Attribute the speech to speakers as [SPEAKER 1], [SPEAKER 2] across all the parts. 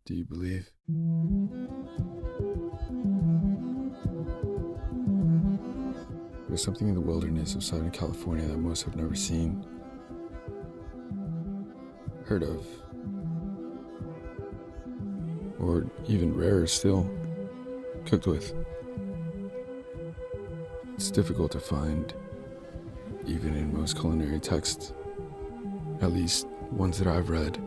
[SPEAKER 1] Do you believe? There's something in the wilderness of Southern California that most have never seen, heard of, or even rarer still, cooked with. It's difficult to find, even in most culinary texts, at least ones that I've read.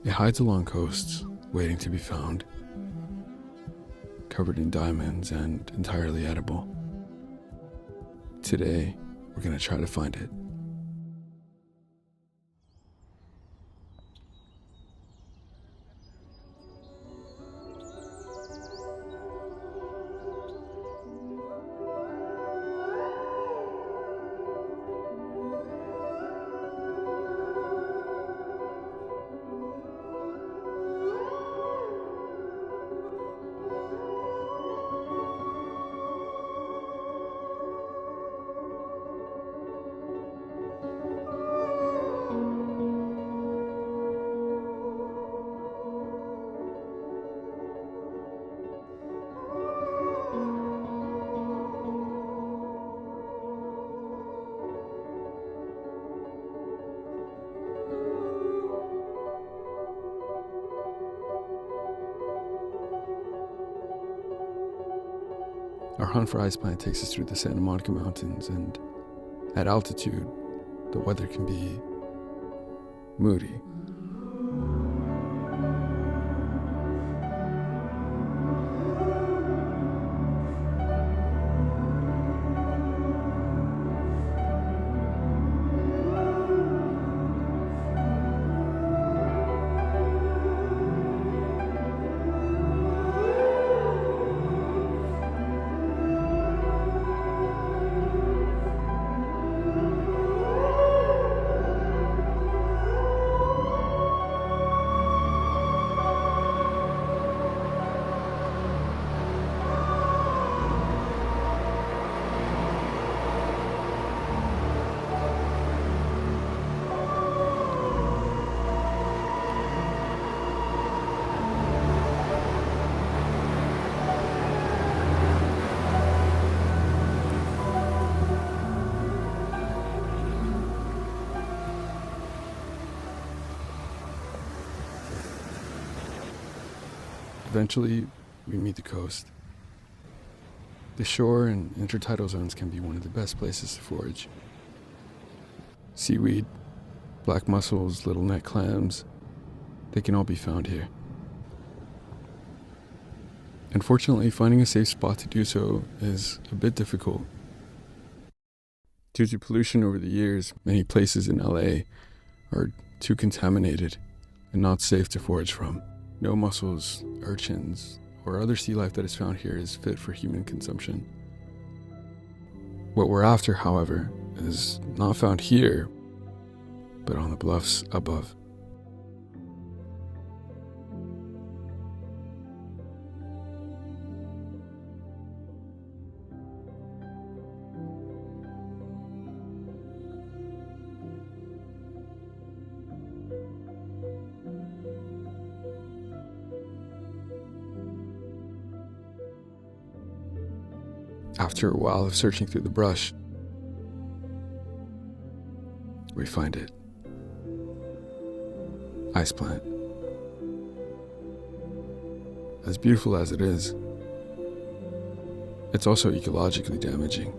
[SPEAKER 1] It hides along coasts, waiting to be found, covered in diamonds and entirely edible. Today, we're gonna try to find it. Our hunt for ice plant takes us through the Santa Monica Mountains, and at altitude, the weather can be moody. Eventually, we meet the coast. The shore and intertidal zones can be one of the best places to forage. Seaweed, black mussels, little neck clams, they can all be found here. Unfortunately, finding a safe spot to do so is a bit difficult. Due to pollution over the years, many places in LA are too contaminated and not safe to forage from. No mussels, urchins, or other sea life that is found here is fit for human consumption. What we're after, however, is not found here, but on the bluffs above. After a while of searching through the brush, we find it. Ice plant. As beautiful as it is, it's also ecologically damaging.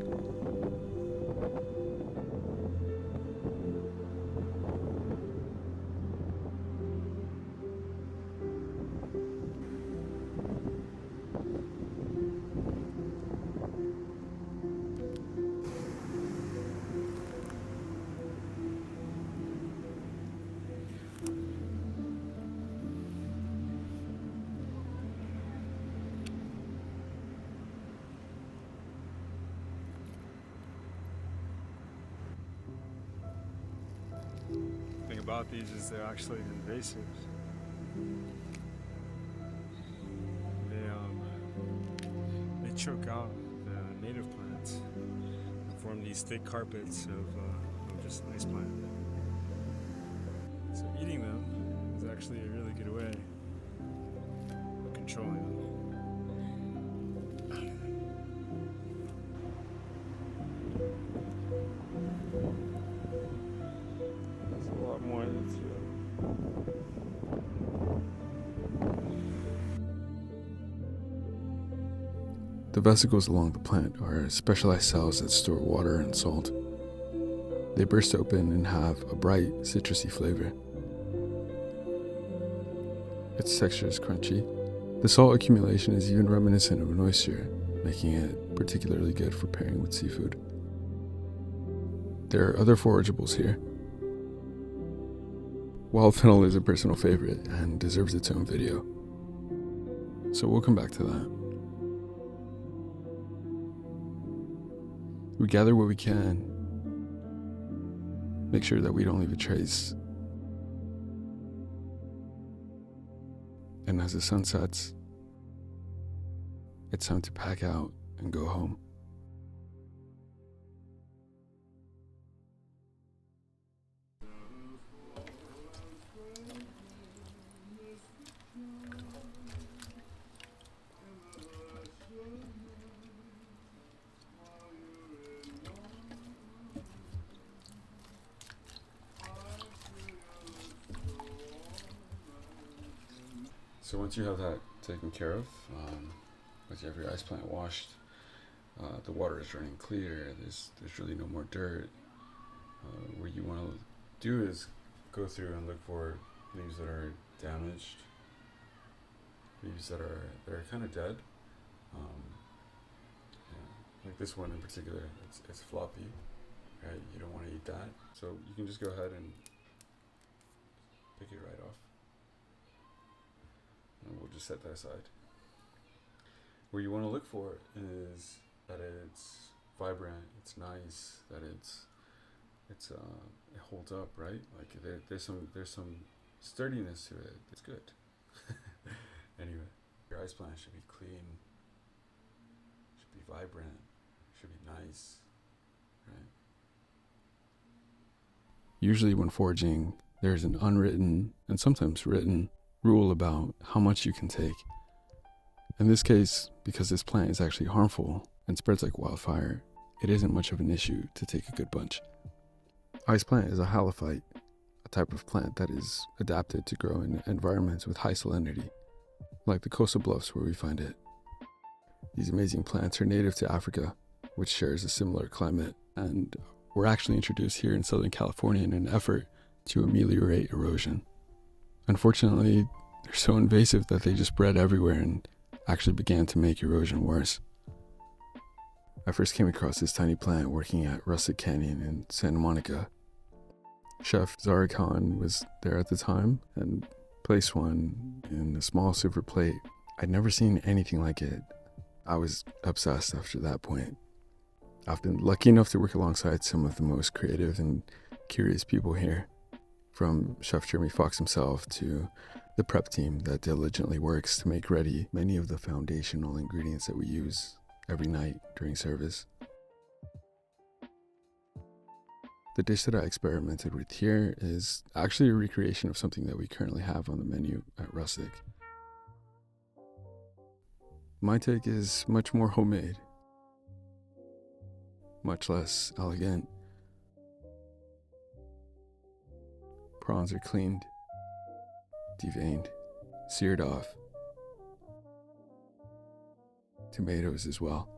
[SPEAKER 2] About these is they're actually invasives. They choke out the native plants and form these thick carpets of just ice plant. actually a really good way of controlling them. There's a lot more that's
[SPEAKER 1] The vesicles along the plant are specialized cells that store water and salt. They burst open and have a bright, citrusy flavor. Its texture is crunchy. The salt accumulation is even reminiscent of an oyster, making it particularly good for pairing with seafood. There are other forageables here. Wild fennel is a personal favorite and deserves its own video, so we'll come back to that. We gather what we can, make sure that we don't leave a trace, and as the sun sets, it's time to pack out and go home. So once you have that taken care of, once you have your ice plant washed, the water is running clear, there's really no more dirt. What you want to do is go through and look for leaves that are damaged, leaves that are kind of dead. Like this one in particular, it's floppy, right? You don't want to eat that. So you can just go ahead and pick it right off. And we'll just set that aside. What you want to look for is that it's vibrant, it's nice, that it holds up, right? Like there's some sturdiness to it. It's good. Anyway, your ice plant should be clean, should be vibrant, should be nice, right? Usually when foraging, there's an unwritten and sometimes written rule about how much you can take. In this case, because this plant is actually harmful and spreads like wildfire, it isn't much of an issue to take a good bunch. Ice plant is a halophyte, a type of plant that is adapted to grow in environments with high salinity, like the coastal bluffs where we find it. These amazing plants are native to Africa, which shares a similar climate, and were actually introduced here in Southern California in an effort to ameliorate erosion. Unfortunately, they're so invasive that they just spread everywhere and actually began to make erosion worse. I first came across this tiny plant working at Rustic Canyon in Santa Monica. Chef Zara Khan was there at the time and placed one in a small silver plate. I'd never seen anything like it. I was obsessed after that point. I've been lucky enough to work alongside some of the most creative and curious people here, from Chef Jeremy Fox himself to the prep team that diligently works to make ready many of the foundational ingredients that we use every night during service. The dish that I experimented with here is actually a recreation of something that we currently have on the menu at Rustic. My take is much more homemade, much less elegant. Prawns are cleaned, deveined, seared off. Tomatoes as well.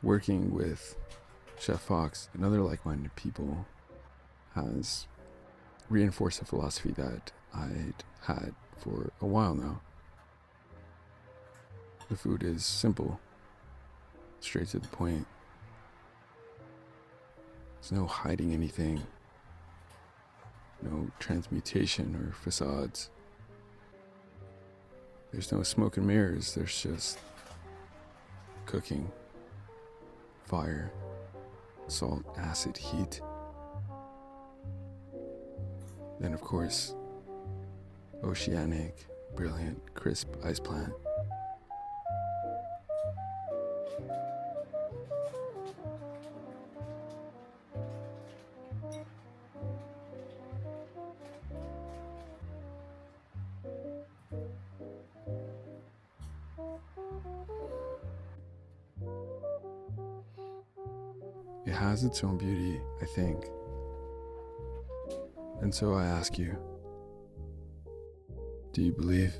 [SPEAKER 1] Working with Chef Fox and other like-minded people has reinforced a philosophy that I'd had for a while now. The food is simple, straight to the point. There's no hiding anything, no transmutation or facades. There's no smoke and mirrors, there's just cooking, fire, salt, acid, heat. Then, of course, oceanic, brilliant, crisp ice plant. It has its own beauty, I think. And so I ask you, do you believe?